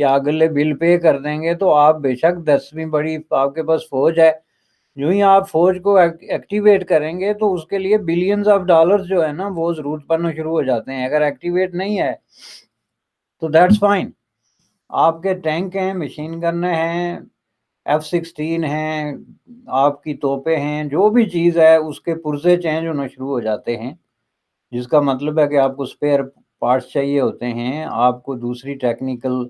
یا اگلے بل پے کر دیں گے تو آپ بے شک 10ویں بڑی آپ کے پاس فوج ہے، جو ہی آپ فوج کو ایکٹیویٹ کریں گے تو اس کے لیے بلینز آف ڈالرز جو ہے نا وہ ضرورت پڑنا شروع ہو جاتے ہیں. اگر ایکٹیویٹ نہیں ہے تو دیٹس فائن. آپ کے ٹینک ہیں، مشین گن ہیں، F-16 ہیں، آپ کی توپیں ہیں، جو بھی چیز ہے اس کے پرزے چینج ہونا شروع ہو جاتے ہیں، جس کا مطلب ہے کہ آپ کو اسپیئر پارٹس چاہیے ہوتے ہیں، آپ کو دوسری ٹیکنیکل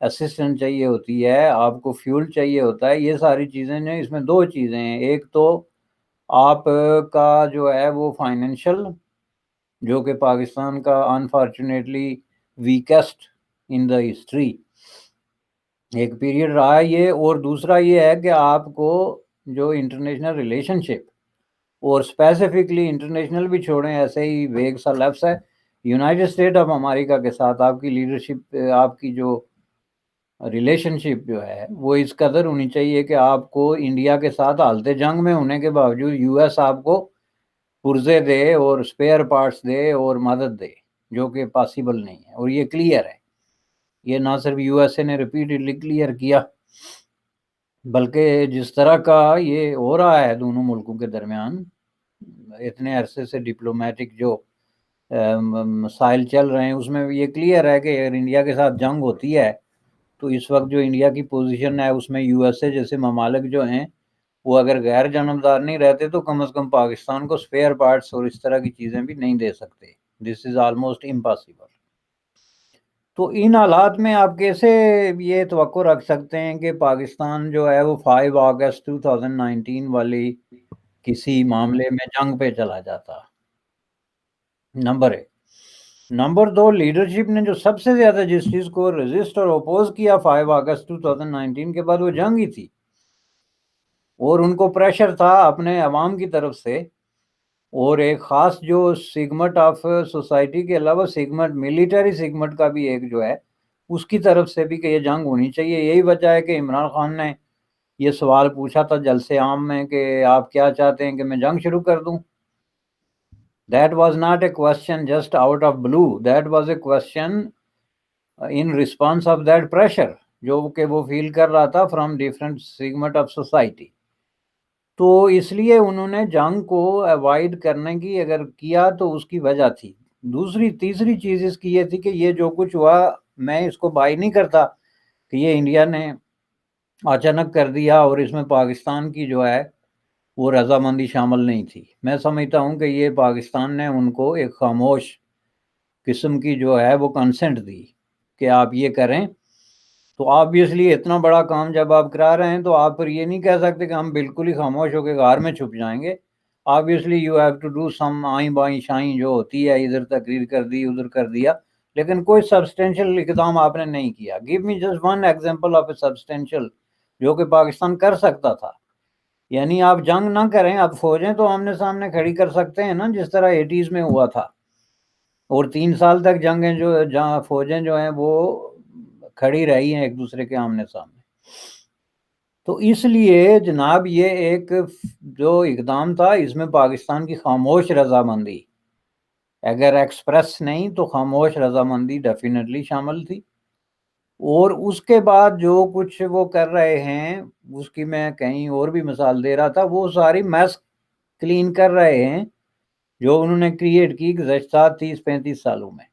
اسسٹنٹ چاہیے ہوتی ہے، آپ کو فیول چاہیے ہوتا ہے. یہ ساری چیزیں جو اس میں دو چیزیں ہیں، ایک تو آپ کا جو ہے وہ فائنینشیل، جو کہ پاکستان کا انفارچونیٹلی ویکسٹ ان دا ہسٹری ایک پیریڈ رہا ہے یہ، اور دوسرا یہ ہے کہ آپ کو جو انٹرنیشنل ریلیشن شپ، اور اسپیسیفکلی انٹرنیشنل بھی چھوڑیں، ایسے ہی ویگ سا لفظ ہے، یونائٹڈ اسٹیٹ آف امریکہ کے ساتھ آپ کی لیڈرشپ، آپ کی جو ریلیشن شپ جو ہے وہ اس قدر ہونی چاہیے کہ آپ کو انڈیا کے ساتھ حالت جنگ میں ہونے کے باوجود یو ایس آپ کو پرزے دے اور اسپیئر پارٹس دے اور مدد دے، جو کہ پاسبل نہیں ہے. اور یہ کلیئر ہے، یہ نہ صرف یو ایس اے نے ریپیٹڈلی کلیئر کیا، بلکہ جس طرح کا یہ ہو رہا ہے دونوں ملکوں کے درمیان اتنے عرصے سے ڈپلومیٹک جو مسائل چل رہے ہیں، اس میں یہ کلیئر ہے کہ اگر انڈیا کے ساتھ جنگ ہوتی ہے تو اس وقت جو انڈیا کی پوزیشن ہے اس میں یو ایس اے جیسے ممالک جو ہیں وہ اگر غیر جانبدار نہیں رہتے تو کم از کم پاکستان کو اسپیئر پارٹس اور اس طرح کی چیزیں بھی نہیں دے سکتے. دس از آلموسٹ امپاسبل. تو ان حالات میں آپ کیسے یہ توقع رکھ سکتے ہیں کہ پاکستان جو ہے وہ 5 اگست 2019 والی کسی معاملے میں جنگ پہ چلا جاتا؟ نمبر 1. نمبر 2، لیڈرشپ نے جو سب سے زیادہ جس چیز کو ریزسٹ اور اپوز کیا 5 اگست 2019 کے بعد وہ جنگ ہی تھی، اور ان کو پریشر تھا اپنے عوام کی طرف سے، اور ایک خاص جو سیگمنٹ آف سوسائٹی کے علاوہ سیگمنٹ ملٹری سیگمنٹ کا بھی ایک جو ہے اس کی طرف سے بھی کہ یہ جنگ ہونی چاہیے. یہی وجہ ہے کہ عمران خان نے یہ سوال پوچھا تھا جلسے عام میں کہ آپ کیا چاہتے ہیں کہ میں جنگ شروع کر دوں. That was not a question just out of blue. That was a question in response of that pressure جو کہ وہ فیل کر رہا تھا from different segment of society. تو اس لیے انہوں نے جنگ کو اوائڈ کرنے کی اگر کیا تو اس کی وجہ تھی. تیسری چیز اس کی یہ تھی کہ یہ جو کچھ ہوا میں اس کو بائی نہیں کرتا کہ یہ انڈیا نے اچانک کر دیا اور اس میں پاکستان کی جو ہے وہ رضامندی شامل نہیں تھی. میں سمجھتا ہوں کہ یہ پاکستان نے ان کو ایک خاموش قسم کی جو ہے وہ کنسنٹ دی کہ آپ یہ کریں. تو آبویسلی اتنا بڑا کام جب آپ کرا رہے ہیں تو آپ پر یہ نہیں کہہ سکتے کہ ہم بالکل ہی خاموش ہو کے غار میں چھپ جائیں گے. Obviously you have to do some آئیں بائیں شائیں جو ہوتی ہے، ادھر تقریر کر دی ادھر کر دیا، لیکن کوئی سبسٹینشیل اقدام آپ نے نہیں کیا. Give me just one example of a substantial جو کہ پاکستان کر سکتا تھا. یعنی آپ جنگ نہ کریں، آپ فوجیں تو آمنے سامنے کھڑی کر سکتے ہیں نا، جس طرح 80s میں ہوا تھا، اور 3 سال تک جنگیں جو جہاں فوجیں جو ہیں وہ کھڑی رہی ہیں ایک دوسرے کے آمنے سامنے. تو اس لیے جناب یہ ایک جو اقدام تھا اس میں پاکستان کی خاموش رضامندی، اگر ایکسپریس نہیں تو خاموش رضامندی ڈیفینیٹلی شامل تھی. اور اس کے بعد جو کچھ وہ کر رہے ہیں اس کی میں کہیں اور بھی مثال دے رہا تھا، وہ ساری میس کلین کر رہے ہیں جو انہوں نے کریٹ کی گزشتہ 30-35 سالوں میں،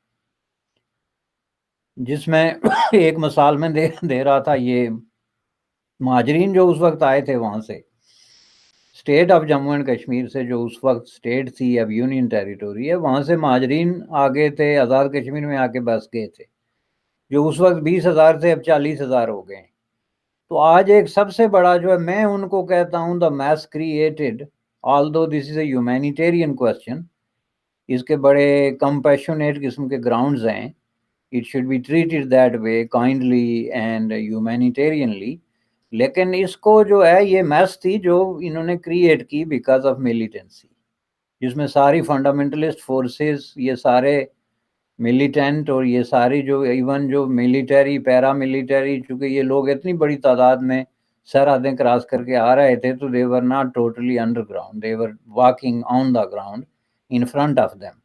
جس میں ایک مثال میں دے رہا تھا. یہ مہاجرین جو اس وقت آئے تھے وہاں سے state of Jammu and Kashmir سے، جو اس وقت اسٹیٹ تھی اب یونین ٹیریٹوری ہے، وہاں سے مہاجرین آ گئے تھے، آزاد کشمیر میں آ کے بس گئے تھے، جو اس وقت 20,000 تھے اب 40,000 ہو گئے. تو آج ایک سب سے بڑا جو ہے میں ان کو کہتا ہوں the mass created, although this is a humanitarian question، اس کے بڑے کمپیشنیٹ قسم کے گراؤنڈز ہیں، it should be treated that way kindly and humanitarianly، لیکن اس کو جو ہے یہ میس تھی جو انہوں نے کریٹ کی بیکاز آف ملیٹنسی، جس میں ساری فنڈامنٹلسٹ فورسز، یہ سارے ملیٹنٹ اور یہ ساری جو ایون جو ملیٹری پیرا ملیٹری، چونکہ یہ لوگ اتنی بڑی تعداد میں سرحدیں کراس کر کے آ رہے تھے تو they were not totally underground, they were walking on the ground in front of them.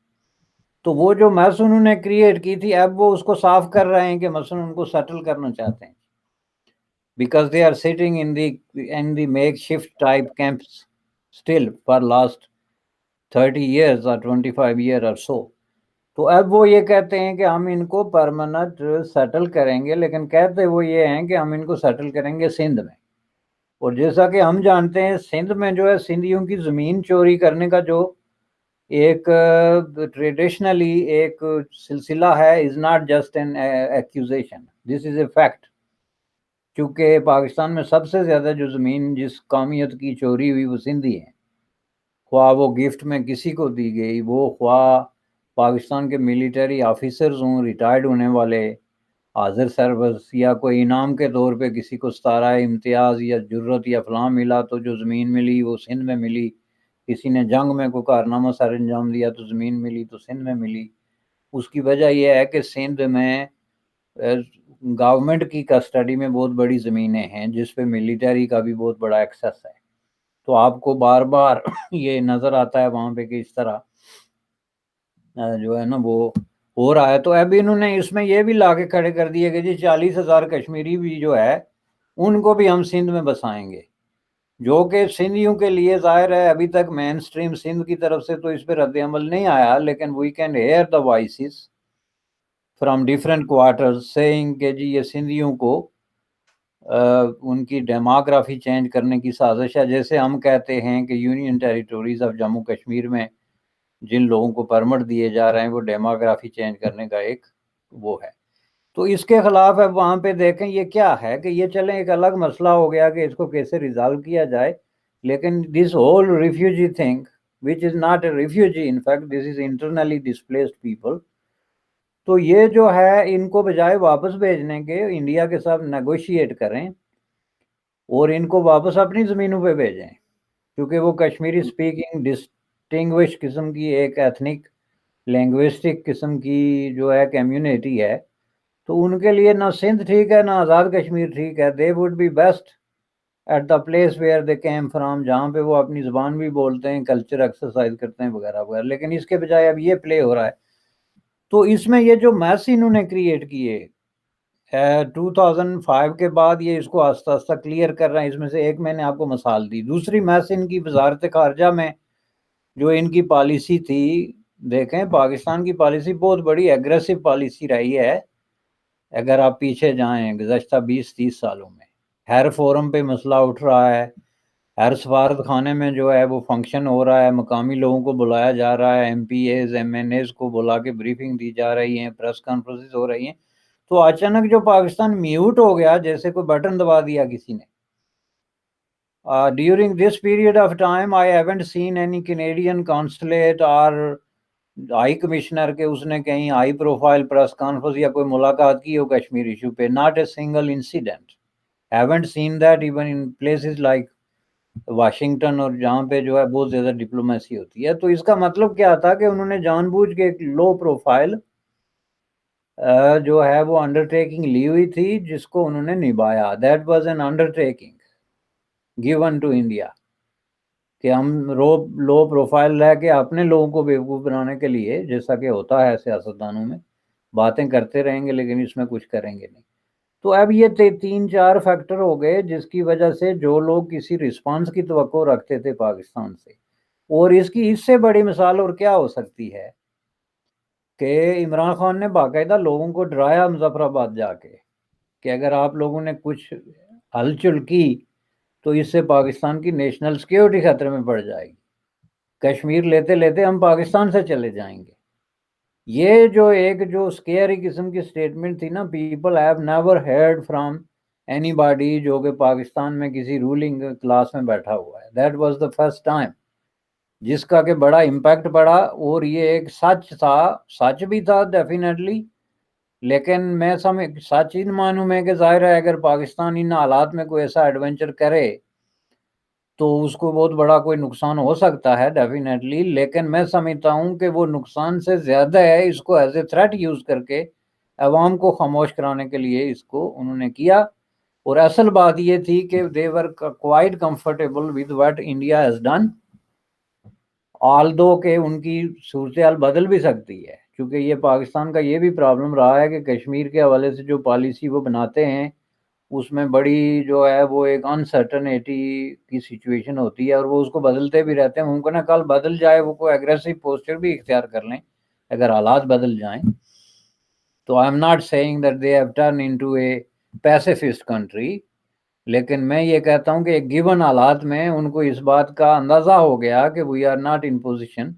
تو وہ جو میس انہوں نے کریٹ کی تھی اب وہ اس کو صاف کر رہے ہیں کہ مثلا ان کو سیٹل کرنا چاہتے ہیں because they are sitting in the makeshift type camps still for last 30 years or 25 years or so. تو اب وہ یہ کہتے ہیں کہ ہم ان کو پرماننٹ سیٹل کریں گے، لیکن کہتے وہ یہ ہیں کہ ہم ان کو سیٹل کریں گے سندھ میں. اور جیسا کہ ہم جانتے ہیں سندھ میں جو ہے سندھیوں کی زمین چوری کرنے کا جو ایک ٹریڈیشنلی ایک سلسلہ ہے از not just an acquisition, this is a fact. کیونکہ پاکستان میں سب سے زیادہ جو زمین جس قومیت کی چوری ہوئی وہ سندھی ہیں، خواہ وہ گفٹ میں کسی کو دی گئی، وہ خواہ پاکستان کے ملٹری آفیسرز ہوں، ریٹائرڈ ہونے والے حاضر سروس، یا کوئی انعام کے طور پہ کسی کو ستارہ امتیاز یا جرت یا فلاں ملا تو جو زمین ملی وہ سندھ میں ملی. کسی نے جنگ میں کوئی کارنامہ سر انجام دیا تو زمین ملی تو سندھ میں ملی. اس کی وجہ یہ ہے کہ سندھ میں گورنمنٹ کی کسٹڈی میں بہت بڑی زمینیں ہیں جس پہ ملٹری کا بھی بہت بڑا ایکسس ہے. تو آپ کو بار بار یہ نظر آتا ہے وہاں پہ کہ اس طرح جو ہے نا وہ ہو رہا ہے. تو اب انہوں نے اس میں یہ بھی لا کے کھڑے کر دیے کہ جی 40,000 کشمیری بھی جو ہے ان کو بھی ہم سندھ میں بسائیں گے، جو کہ سندھیوں کے لیے ظاہر ہے ابھی تک مین سٹریم سندھ کی طرف سے تو اس پہ رد عمل نہیں آیا، لیکن we can hear the voices from different quarters saying کہ جی یہ سندھیوں کو ان کی ڈیموگرافی چینج کرنے کی سازش ہے. جیسے ہم کہتے ہیں کہ یونین ٹیریٹوریز آف جموں کشمیر میں جن لوگوں کو پرمٹ دیے جا رہے ہیں وہ ڈیموگرافی چینج کرنے کا ایک وہ ہے. تو اس کے خلاف اب وہاں پہ دیکھیں یہ کیا ہے کہ یہ چلیں ایک الگ مسئلہ ہو گیا کہ اس کو کیسے ریزالو کیا جائے، لیکن this whole refugee thing which is not a refugee, in fact this is internally displaced people. تو یہ جو ہے ان کو بجائے واپس بھیجنے کے انڈیا کے ساتھ نیگوشیٹ کریں اور ان کو واپس اپنی زمینوں پہ بھیجیں، کیونکہ وہ کشمیری سپیکنگ ڈسٹنگوش قسم کی ایک ایتھنک لینگوسٹک قسم کی جو ہے کمیونٹی ہے. تو ان کے لیے نہ سندھ ٹھیک ہے نہ آزاد کشمیر ٹھیک ہے. They would be based at the place where they came from, جہاں پہ وہ اپنی زبان بھی بولتے ہیں، کلچر ایکسرسائز کرتے ہیں وغیرہ وغیرہ. لیکن اس کے بجائے اب یہ پلے ہو رہا ہے. تو اس میں یہ جو میس انہوں نے کریٹ کیے 2005 کے بعد یہ اس کو آہستہ آہستہ کلیئر کر رہے ہیں. اس میں سے ایک میں نے آپ کو مثال دی. دوسری میس ان کی وزارت خارجہ میں جو ان کی پالیسی تھی، دیکھیں پاکستان کی پالیسی بہت بڑی ایگریسو پالیسی رہی ہے اگر آپ پیچھے جائیں گزشتہ 20-30 سالوں میں. ہر فورم پہ مسئلہ اٹھ رہا ہے، ہر سفارت خانے میں جو ہے وہ فنکشن ہو رہا ہے، مقامی لوگوں کو بلایا جا رہا ہے، M P As M N As کو بلا کے بریفنگ دی جا رہی ہیں، پریس کانفرنسز ہو رہی ہیں. تو اچانک جو پاکستان میوٹ ہو گیا جیسے کوئی بٹن دبا دیا کسی نے. During this period of time I haven't seen any Canadian consulate اور ہائی کمشنر کے اس نے کہیں ہائی پروفائل پریس کانفرنس یا کوئی ملاقات کی ہو کشمیر ایشو پہ. Not a single incident. Haven't seen that even in places like Washington اور جہاں پہ جو ہے بہت زیادہ ڈپلومیسی ہوتی ہے. تو اس کا مطلب کیا تھا کہ انہوں نے جان بوجھ کے ایک لو پروفائل جو ہے وہ انڈر ٹیکنگ لی ہوئی تھی جس کو انہوں نے نبھایا. That was an undertaking given to India کہ ہم لو پروفائل رہ کے اپنے لوگوں کو بیوقوف بنانے کے لیے، جیسا کہ ہوتا ہے سیاستدانوں میں، باتیں کرتے رہیں گے لیکن اس میں کچھ کریں گے نہیں. تو اب یہ 3-4 فیکٹر ہو گئے جس کی وجہ سے جو لوگ کسی رسپانس کی توقع رکھتے تھے پاکستان سے، اور اس سے بڑی مثال اور کیا ہو سکتی ہے کہ عمران خان نے باقاعدہ لوگوں کو ڈرایا مظفر آباد جا کے کہ اگر آپ لوگوں نے کچھ ہلچل کی تو اس سے پاکستان کی نیشنل سیکیورٹی خطرے میں پڑ جائے گی، کشمیر لیتے لیتے ہم پاکستان سے چلے جائیں گے. یہ جو ایک جو سکیئری قسم کی سٹیٹمنٹ تھی نا، people have never heard from anybody جو کہ پاکستان میں کسی رولنگ کلاس میں بیٹھا ہوا ہے. That was the first time جس کا کہ بڑا امپیکٹ پڑا. اور یہ ایک سچ تھا، سچ بھی تھا ڈیفینیٹلی، لیکن میں سچ ان معنوں میں کہ ظاہر ہے اگر پاکستان ان حالات میں کوئی ایسا ایڈونچر کرے تو اس کو بہت بڑا کوئی نقصان ہو سکتا ہے ڈیفینیٹلی. لیکن میں سمجھتا ہوں کہ وہ نقصان سے زیادہ ہے اس کو ایز اے تھریٹ یوز کر کے عوام کو خاموش کرانے کے لیے اس کو انہوں نے کیا. اور اصل بات یہ تھی کہ they were quite comfortable with what India has done, although کہ ان کی صورتحال بدل بھی سکتی ہے. چونکہ یہ پاکستان کا یہ بھی پرابلم رہا ہے کہ کشمیر کے حوالے سے جو پالیسی وہ بناتے ہیں اس میں بڑی جو ہے وہ ایک انسرٹنیٹی کی سچویشن ہوتی ہے، اور وہ اس کو بدلتے بھی رہتے ہیں. ممکن ہے کل بدل جائے، وہ کوئی ایگریسو پوسچر بھی اختیار کر لیں اگر حالات بدل جائیں. تو I am not seeing that they have turn into a pacifist country, لیکن میں یہ کہتا ہوں کہ ایک گیون حالات میں ان کو اس بات کا اندازہ ہو گیا کہ we are not in position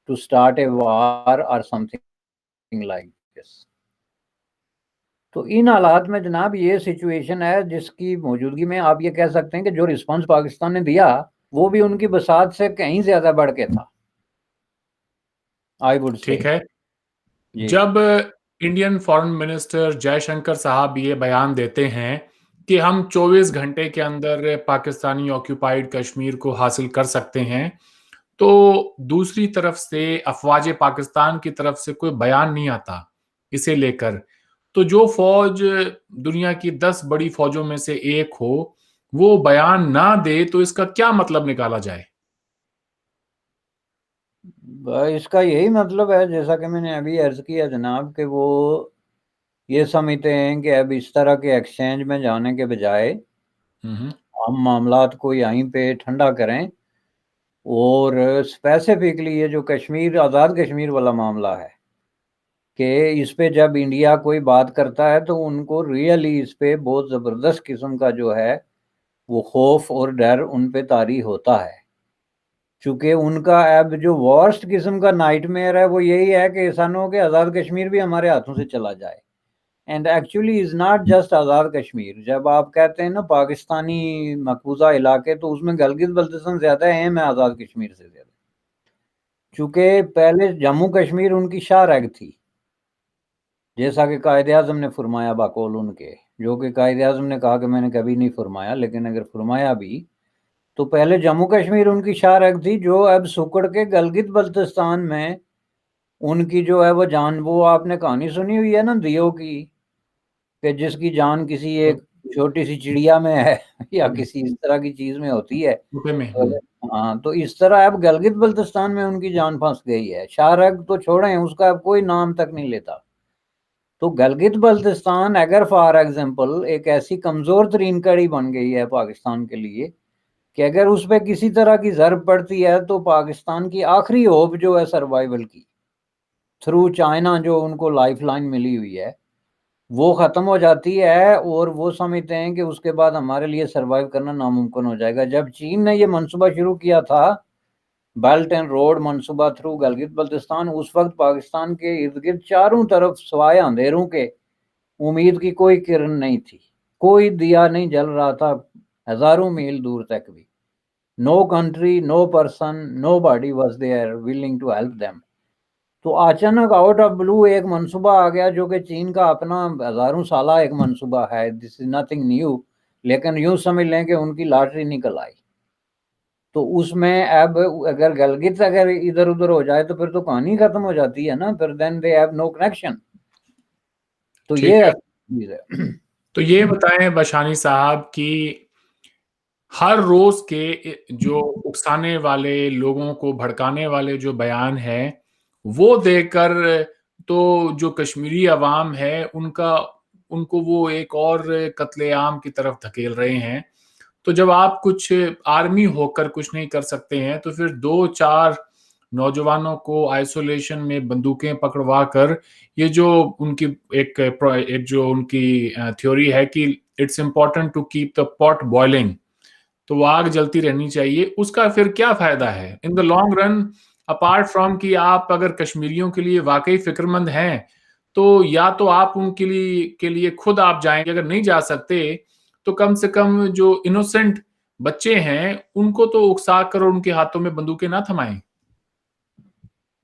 to start a war اور سم تھنگ لائک دس. تو ان حالات میں جناب یہ سچویشن ہے جس کی موجودگی میں آپ یہ کہہ سکتے ہیں کہ جو رسپانس پاکستان نے دیا وہ بھی ان کی بساط سے کہیں زیادہ بڑھ کے تھا. آئی وڈ سے ٹھیک ہے. جی جب انڈین فارن منسٹر جے شنکر صاحب یہ بیان دیتے ہیں کہ ہم 24 گھنٹے کے اندر پاکستانی آکیوپائیڈ کشمیر کو حاصل کر سکتے ہیں، تو دوسری طرف سے افواج پاکستان کی طرف سے کوئی بیان نہیں آتا اسے لے کر. تو جو فوج دنیا کی 10 بڑی فوجوں میں سے ایک ہو وہ بیان نہ دے تو اس کا کیا مطلب نکالا جائے؟ اس کا یہی مطلب ہے جیسا کہ میں نے ابھی عرض کیا جناب کہ وہ یہ سمجھتے ہیں کہ اب اس طرح کے ایکسچینج میں جانے کے بجائے ہم معاملات کو یہیں پہ ٹھنڈا کریں، اور اسپیسیفکلی یہ جو کشمیر آزاد کشمیر والا معاملہ ہے کہ اس پہ جب انڈیا کوئی بات کرتا ہے تو ان کو ریئلی اس پہ بہت زبردست قسم کا جو ہے وہ خوف اور ڈر ان پہ طاری ہوتا ہے. چونکہ ان کا اب جو ورسٹ قسم کا نائٹ میئر ہے وہ یہی ہے کہ ایسا نہ ہو کہ آزاد کشمیر بھی ہمارے ہاتھوں سے چلا جائے. And actually is not just Azad Kashmir. جب آپ کہتے ہیں نا پاکستانی مقبوضہ علاقے تو اس میں گلگت بلتستان زیادہ اہم ہے آزاد کشمیر سے زیادہ، چونکہ پہلے جموں کشمیر ان کی شاہ رگ تھی، جیسا کہ قائد اعظم نے فرمایا بقول ان کے، جو کہ قائد اعظم نے کہا کہ میں نے کبھی نہیں فرمایا، لیکن اگر فرمایا بھی تو پہلے جموں کشمیر ان کی شاہ رگ تھی، جو اب سکڑ کے گلگت بلتستان میں ان کی جو ہے وہ جان، وہ آپ نے کہانی سنی ہوئی ہے نا دیو کی، کہ جس کی جان کسی ایک چھوٹی سی چڑیا میں ہے یا کسی اس طرح کی چیز میں ہوتی ہے. ہاں، تو اس طرح اب گلگت بلتستان میں ان کی جان پھنس گئی ہے. شاہ رگ تو چھوڑیں، اس کا اب کوئی نام تک نہیں لیتا. تو گلگت بلتستان اگر فار ایگزامپل ایک ایسی کمزور ترین کڑی بن گئی ہے پاکستان کے لیے کہ اگر اس پہ کسی طرح کی ضرب پڑتی ہے تو پاکستان کی آخری ہوپ جو ہے سروائیول کی تھرو چائنا جو ان کو لائف لائن ملی ہوئی ہے وہ ختم ہو جاتی ہے، اور وہ سمجھتے ہیں کہ اس کے بعد ہمارے لیے سروائیو کرنا ناممکن ہو جائے گا. جب چین نے یہ منصوبہ شروع کیا تھا بیلٹ اینڈ روڈ منصوبہ تھرو گلگت بلتستان، اس وقت پاکستان کے ارد گرد چاروں طرف سوائے اندھیروں کے امید کی کوئی کرن نہیں تھی، کوئی دیا نہیں جل رہا تھا ہزاروں میل دور تک بھی. No country, no person, nobody was there willing to help them. تو اچانک آؤٹ آف بلو ایک منصوبہ آ گیا جو کہ چین کا اپنا ہزاروں سالہ ایک منصوبہ ہے، دس از نتھنگ نیو، لیکن یوں سمجھ لیں کہ ان کی لاٹری نکل آئی. تو اس میں اب اگر گلگت اگر ادھر ادھر ہو جائے تو پھر تو کہانی ختم ہو جاتی ہے نا، پھر دین دے ہیو نو کنیکشن. تو یہ چیز ہے. تو یہ بتائیں بشانی صاحب کی ہر روز کے جو اکسانے والے لوگوں کو بھڑکانے والے جو بیان ہے وہ دے کر تو جو کشمیری عوام ہے ان کو وہ ایک اور قتل عام کی طرف دھکیل رہے ہیں. تو جب آپ کچھ آرمی ہو کر کچھ نہیں کر سکتے ہیں تو پھر 2-4 نوجوانوں کو آئسولیشن میں بندوقیں پکڑوا کر یہ جو ان کی ایک جو ان کی تھیوری ہے کہ it's important to keep the pot boiling, تو وہ آگ جلتی رہنی چاہیے، اس کا پھر کیا فائدہ ہے in the long run? Apart from کہ آپ اگر کشمیریوں کے لیے واقعی فکر مند ہیں تو یا تو آپ ان کے لیے خود آپ جائیں گے، اگر نہیں جا سکتے تو کم سے کم جو انوسنٹ بچے ہیں ان کو تو اکسا کر اور ان کے ہاتھوں میں بندوقیں نہ تھمائیں.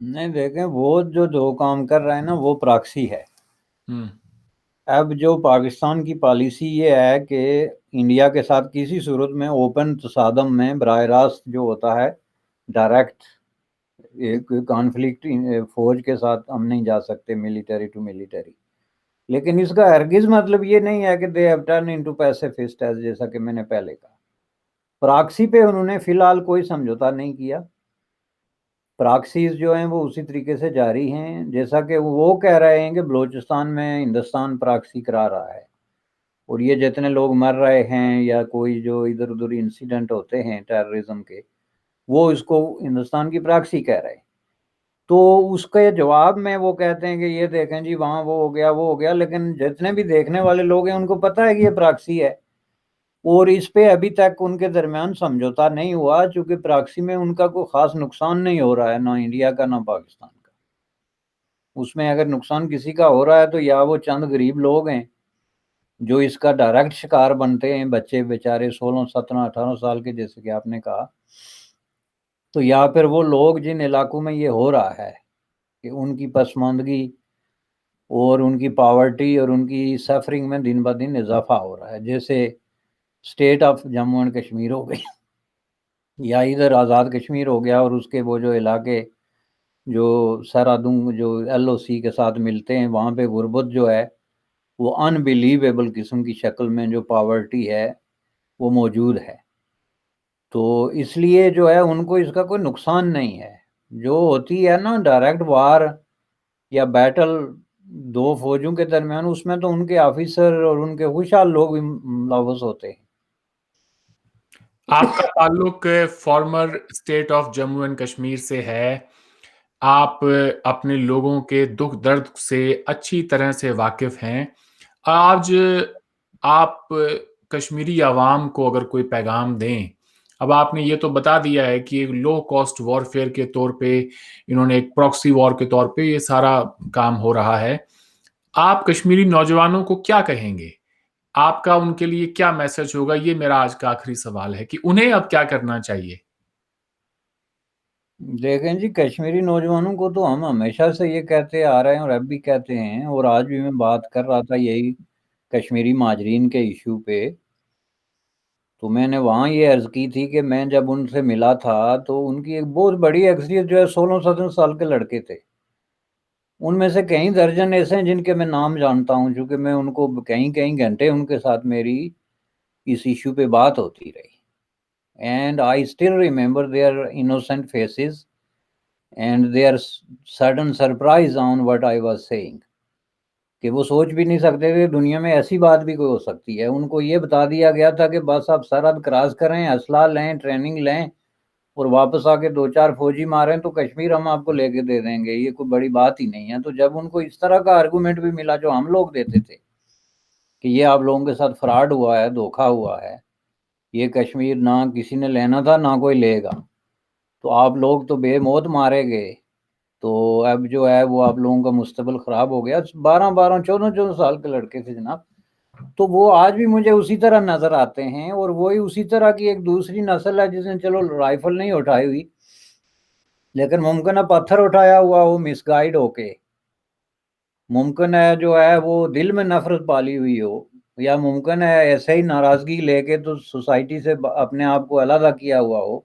نہیں دیکھیں، وہ جو کام کر رہے ہیں نا وہ پراکسی ہے. اب جو پاکستان کی پالیسی یہ ہے کہ انڈیا کے ساتھ کسی صورت میں اوپن تصادم میں براہ راست جو ہوتا ہے ڈائریکٹ ایک کانفلکٹ فوج کے ساتھ ہم نہیں جا سکتے ملٹری ٹو ملٹری، لیکن اس کا ہرگز مطلب یہ نہیں ہے کہ دے ہیو ٹرن انٹو پیسیفسٹ جیسا کہ میں نے پہلے کہا. پراکسی پہ انہوں نے فی الحال کوئی سمجھوتا نہیں کیا. پراکسیز جو ہیں وہ اسی طریقے سے جاری ہیں، جیسا کہ وہ کہہ رہے ہیں کہ بلوچستان میں ہندوستان پراکسی کرا رہا ہے، اور یہ جتنے لوگ مر رہے ہیں یا کوئی جو ادھر ادھر انسیڈنٹ ہوتے ہیں ٹیررزم کے، وہ اس کو ہندوستان کی پراکسی کہہ رہے ہیں۔ تو اس کے جواب میں وہ کہتے ہیں کہ یہ دیکھیں جی وہاں وہ ہو گیا، لیکن جتنے بھی دیکھنے والے لوگ ہیں ان کو پتہ ہے کہ یہ پراکسی ہے، اور اس پہ ابھی تک ان کے درمیان سمجھوتا نہیں ہوا، چونکہ پراکسی میں ان کا کوئی خاص نقصان نہیں ہو رہا ہے، نہ انڈیا کا نہ پاکستان کا۔ اس میں اگر نقصان کسی کا ہو رہا ہے تو یا وہ چند غریب لوگ ہیں جو اس کا ڈائریکٹ شکار بنتے ہیں، بچے بیچارے 16 17 18 سال کے، جیسے کہ آپ نے کہا، تو یا پھر وہ لوگ جن علاقوں میں یہ ہو رہا ہے کہ ان کی پسماندگی اور ان کی پاورٹی اور ان کی سفرنگ میں دن بہ دن اضافہ ہو رہا ہے، جیسے state of Jammu and Kashmir ہو گئی، یا ادھر آزاد کشمیر ہو گیا، اور اس کے وہ جو علاقے جو سرحدوں جو ایل او سی کے ساتھ ملتے ہیں، وہاں پہ غربت جو ہے وہ انبیلیویبل قسم کی شکل میں جو پاورٹی ہے وہ موجود ہے۔ تو اس لیے جو ہے ان کو اس کا کوئی نقصان نہیں ہے۔ جو ہوتی ہے نا ڈائریکٹ وار یا بیٹل دو فوجوں کے درمیان، اس میں تو ان کے آفیسر اور ان کے خوشحال لوگ بھی ملوث ہوتے ہیں۔ آپ کا تعلق former state of Jammu and Kashmir سے ہے، آپ اپنے لوگوں کے دکھ درد سے اچھی طرح سے واقف ہیں۔ آج آپ کشمیری عوام کو اگر کوئی پیغام دیں، اب آپ نے یہ تو بتا دیا ہے کہ ایک لو کاسٹ وارفیئر کے طور پہ انہوں نے ایک پراکسی وار کے طور پہ یہ سارا کام ہو رہا ہے، آپ کشمیری نوجوانوں کو کیا کہیں گے؟ آپ کا ان کے لیے کیا میسج ہوگا؟ یہ میرا آج کا آخری سوال ہے کہ انہیں اب کیا کرنا چاہیے۔ دیکھیں جی، کشمیری نوجوانوں کو تو ہم ہمیشہ سے یہ کہتے آ رہے ہیں اور اب بھی کہتے ہیں، اور آج بھی میں بات کر رہا تھا یہی کشمیری مہاجرین کے ایشو پہ، تو میں نے وہاں یہ عرض کی تھی کہ میں جب ان سے ملا تھا تو ان کی ایک بہت بڑی اکثریت جو ہے 16 17 سال کے لڑکے تھے، ان میں سے کئی درجن ایسے ہیں جن کے میں نام جانتا ہوں، چونکہ میں ان کو کئی گھنٹے ان کے ساتھ میری اس ایشو پہ بات ہوتی رہی، and I still remember their innocent faces and their sudden surprise on what I was saying، کہ وہ سوچ بھی نہیں سکتے تھے دنیا میں ایسی بات بھی کوئی ہو سکتی ہے۔ ان کو یہ بتا دیا گیا تھا کہ بس آپ سرحد کراس کریں، اسلحہ لیں، ٹریننگ لیں، اور واپس آ کے 2 4 فوجی ماریں تو کشمیر ہم آپ کو لے کے دے دیں گے، یہ کوئی بڑی بات ہی نہیں ہے۔ تو جب ان کو اس طرح کا آرگومنٹ بھی ملا جو ہم لوگ دیتے تھے کہ یہ آپ لوگوں کے ساتھ فراڈ ہوا ہے، دھوکہ ہوا ہے، یہ کشمیر نہ کسی نے لینا تھا نہ کوئی لے گا، تو آپ لوگ تو بے موت مارے گئے، تو اب جو ہے وہ آپ لوگوں کا مستقبل خراب ہو گیا۔ 12 12 14 سال کے لڑکے تھے جناب، تو وہ آج بھی مجھے اسی طرح نظر آتے ہیں، اور وہی اسی طرح کی ایک دوسری نسل ہے جس نے چلو رائفل نہیں اٹھائی ہوئی لیکن ممکن ہے پتھر اٹھایا ہوا وہ مس گائیڈ ہو کے، ممکن ہے جو ہے وہ دل میں نفرت پالی ہوئی ہو، یا ممکن ہے ایسے ہی ناراضگی لے کے تو سوسائٹی سے اپنے آپ کو علیحدہ کیا ہوا ہو۔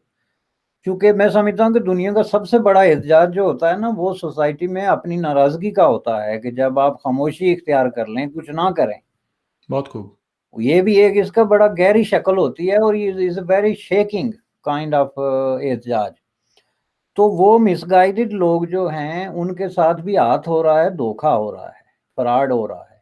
کیونکہ میں سمجھتا ہوں کہ دنیا کا سب سے بڑا احتجاج جو ہوتا ہے نا وہ سوسائٹی میں اپنی ناراضگی کا ہوتا ہے، کہ جب آپ خاموشی اختیار کر لیں، کچھ نہ کریں۔ بہت خوب۔ یہ بھی ایک اس کا بڑا گہری شکل ہوتی ہے، اور یہ is a very shaking kind of احتجاج۔ تو وہ مس گائیڈڈ لوگ جو ہیں ان کے ساتھ بھی ہاتھ ہو رہا ہے، دھوکہ ہو رہا ہے، فراڈ ہو رہا ہے،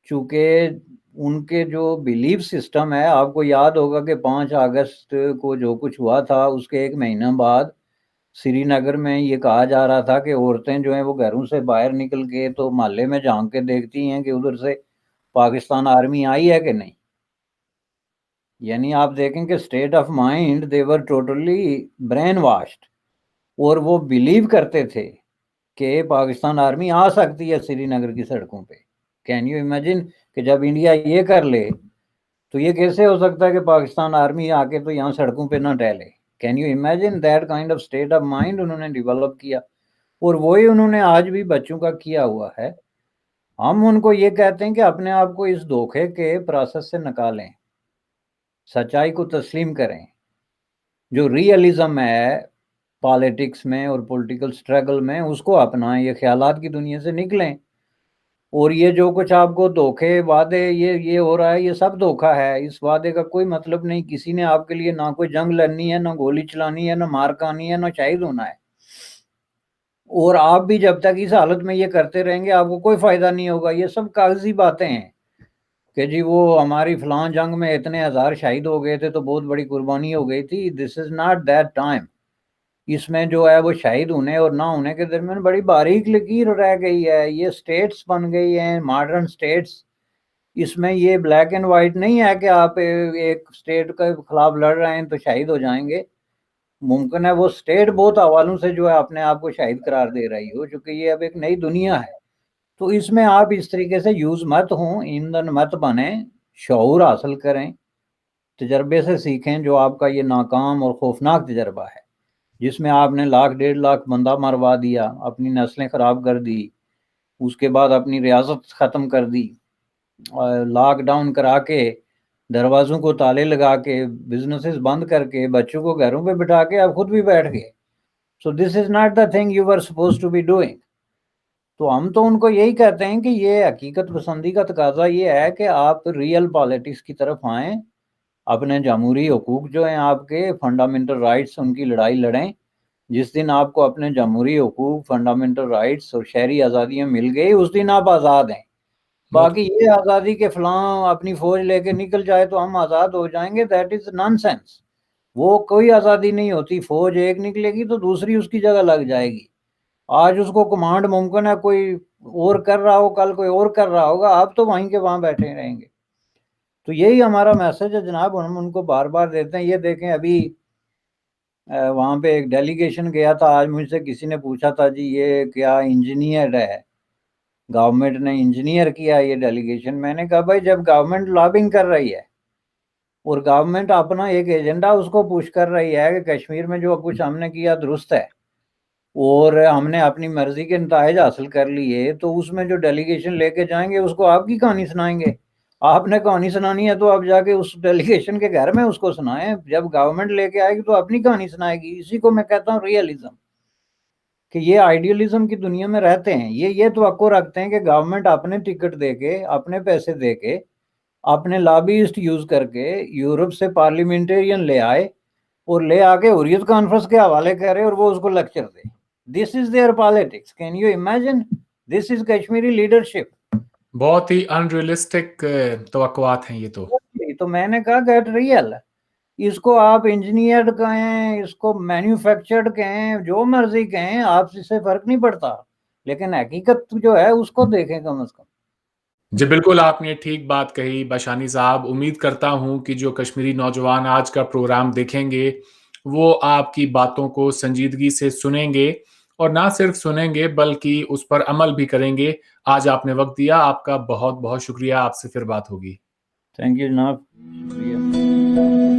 چونکہ ان کے جو بیلیف سسٹم ہے، آپ کو یاد ہوگا کہ 5 اگست کو جو کچھ ہوا تھا اس کے 1 مہینہ بعد سری نگر میں یہ کہا جا رہا تھا کہ عورتیں جو ہیں وہ گھروں سے باہر نکل کے تو محلے میں جھانک کے دیکھتی ہیں کہ ادھر سے پاکستان آرمی آئی ہے کہ نہیں۔ یعنی آپ دیکھیں کہ state of mind they were totally brain washed, اور وہ بلیو کرتے تھے کہ پاکستان آرمی آ سکتی ہے سری نگر کی سڑکوں پہ۔ کین یو امیجن کہ جب انڈیا یہ کر لے تو یہ کیسے ہو سکتا ہے کہ پاکستان آرمی آ کے تو یہاں سڑکوں پہ نہ ٹہلے؟ Can you imagine that kind of state of mind انہوں نے ڈیولپ کیا، اور وہی انہوں نے آج بھی بچوں کا کیا ہوا ہے۔ ہم ان کو یہ کہتے ہیں کہ اپنے آپ کو اس دھوکے کے پروسیس سے نکالیں، سچائی کو تسلیم کریں، جو ریئلزم ہے پالیٹکس میں اور پولیٹیکل سٹرگل میں اس کو اپنائیں، یہ خیالات کی دنیا سے نکلیں، اور یہ جو کچھ آپ کو دھوکے وعدے یہ ہو رہا ہے یہ سب دھوکا ہے۔ اس وعدے کا کوئی مطلب نہیں، کسی نے آپ کے لیے نہ کوئی جنگ لڑنی ہے، نہ گولی چلانی ہے، نہ مار کھانی ہے، نہ شہید ہونا ہے۔ اور آپ بھی جب تک اس حالت میں یہ کرتے رہیں گے آپ کو کوئی فائدہ نہیں ہوگا. یہ سب کاغذی باتیں ہیں کہ جی وہ ہماری فلاں جنگ میں اتنے ہزار شہید ہو گئے تھے تو بہت بڑی قربانی ہو گئی تھی. دس از ناٹ دیٹ ٹائم. اس میں جو ہے وہ شہید ہونے اور نہ ہونے کے درمیان بڑی باریک لکیر رہ گئی ہے. یہ سٹیٹس بن گئی ہیں ماڈرن سٹیٹس. اس میں یہ بلیک اینڈ وائٹ نہیں ہے کہ آپ ایک سٹیٹ کے خلاف لڑ رہے ہیں تو شہید ہو جائیں گے. ممکن ہے وہ سٹیٹ بہت حوالوں سے جو ہے اپنے آپ کو شہید قرار دے رہی ہو, چونکہ یہ اب ایک نئی دنیا ہے. تو اس میں آپ اس طریقے سے یوز مت ہوں, ایندھن مت بنیں, شعور حاصل کریں, تجربے سے سیکھیں. جو آپ کا یہ ناکام اور خوفناک تجربہ ہے جس میں آپ نے 1,00,000 1,50,000 بندہ مروا دیا, اپنی نسلیں خراب کر دی, اس کے بعد اپنی ریاست ختم کر دی, لاک ڈاؤن کرا کے, دروازوں کو تالے لگا کے, بزنسز بند کر کے, بچوں کو گھروں پہ بٹھا کے آپ خود بھی بیٹھ گئے. So this is not the thing you are suppose to be doing. تو ہم تو ان کو یہی کہتے ہیں کہ یہ حقیقت پسندی کا تقاضا یہ ہے کہ آپ ریئل پالیٹکس کی طرف آئیں, اپنے جمہوری حقوق جو ہیں آپ کے فنڈامنٹل رائٹس ان کی لڑائی لڑیں. جس دن آپ کو اپنے جمہوری حقوق, فنڈامنٹل رائٹس اور شہری آزادیاں مل گئی اس دن آپ آزاد ہیں. باقی یہ آزادی کے فلاں اپنی فوج لے کے نکل جائے تو ہم آزاد ہو جائیں گے, دیٹ از نان سینس. وہ کوئی آزادی نہیں ہوتی. فوج ایک نکلے گی تو دوسری اس کی جگہ لگ جائے گی. آج اس کو کمانڈ ممکن ہے کوئی اور کر رہا ہو, کل کوئی اور کر رہا ہوگا, آپ تو وہیں کے وہاں بیٹھے رہیں گے. تو یہی ہمارا میسج ہے جناب, ہم ان کو بار بار دیتے ہیں. یہ دیکھیں ابھی وہاں پہ ایک ڈیلیگیشن گیا تھا, آج مجھ سے کسی نے پوچھا تھا جی یہ کیا انجینئر ہے, گورنمنٹ نے انجینئر کیا یہ ڈیلیگیشن. میں نے کہا بھائی جب گورنمنٹ لابنگ کر رہی ہے اور گورنمنٹ اپنا ایک ایجنڈا اس کو پوش کر رہی ہے کہ کشمیر میں جو کچھ ہم نے کیا درست ہے اور ہم نے اپنی مرضی کے نتائج حاصل کر لیے, تو اس میں جو ڈیلیگیشن لے کے جائیں گے اس کو آپ کی کہانی سنائیں گے. آپ نے کہانی سنانی ہے تو آپ جا کے اس ڈیلیگیشن کے گھر میں اس کو سنائیں. جب گورنمنٹ لے کے آئے گی تو اپنی کہانی سنائے گی. اسی کو میں کہتا ہوں ریئلزم, کہ یہ آئیڈیالزم کی دنیا میں رہتے ہیں. یہ توقع رکھتے ہیں کہ گورنمنٹ اپنے ٹکٹ دے کے, اپنے پیسے دے کے, اپنے لابیسٹ یوز کر کے یورپ سے پارلیمنٹرین لے آئے اور لے آ کے حریت کانفرنس کے حوالے کرے اور وہ اس کو lecture they. This is there politics. Can you imagine? This is Kashmiri leadership. بہت ہی انریلسٹک توقعات ہیں یہ تو میں نے کہا گیٹ ریئل. اس کو آپ انجینئرڈ کہیں, اس کو مینوفیکچرڈ کہیں, جو مرضی کہیں, آپ سے فرق نہیں پڑتا, لیکن حقیقت جو ہے اس کو دیکھیں کم از کم. جی بالکل, آپ نے ٹھیک بات کہی باشانی صاحب. امید کرتا ہوں کہ جو کشمیری نوجوان آج کا پروگرام دیکھیں گے وہ آپ کی باتوں کو سنجیدگی سے سنیں گے, اور نہ صرف سنیں گے بلکہ اس پر عمل بھی کریں گے. آج آپ نے وقت دیا, آپ کا بہت بہت شکریہ. آپ سے پھر بات ہوگی. تھینک یو جناب, شکریہ.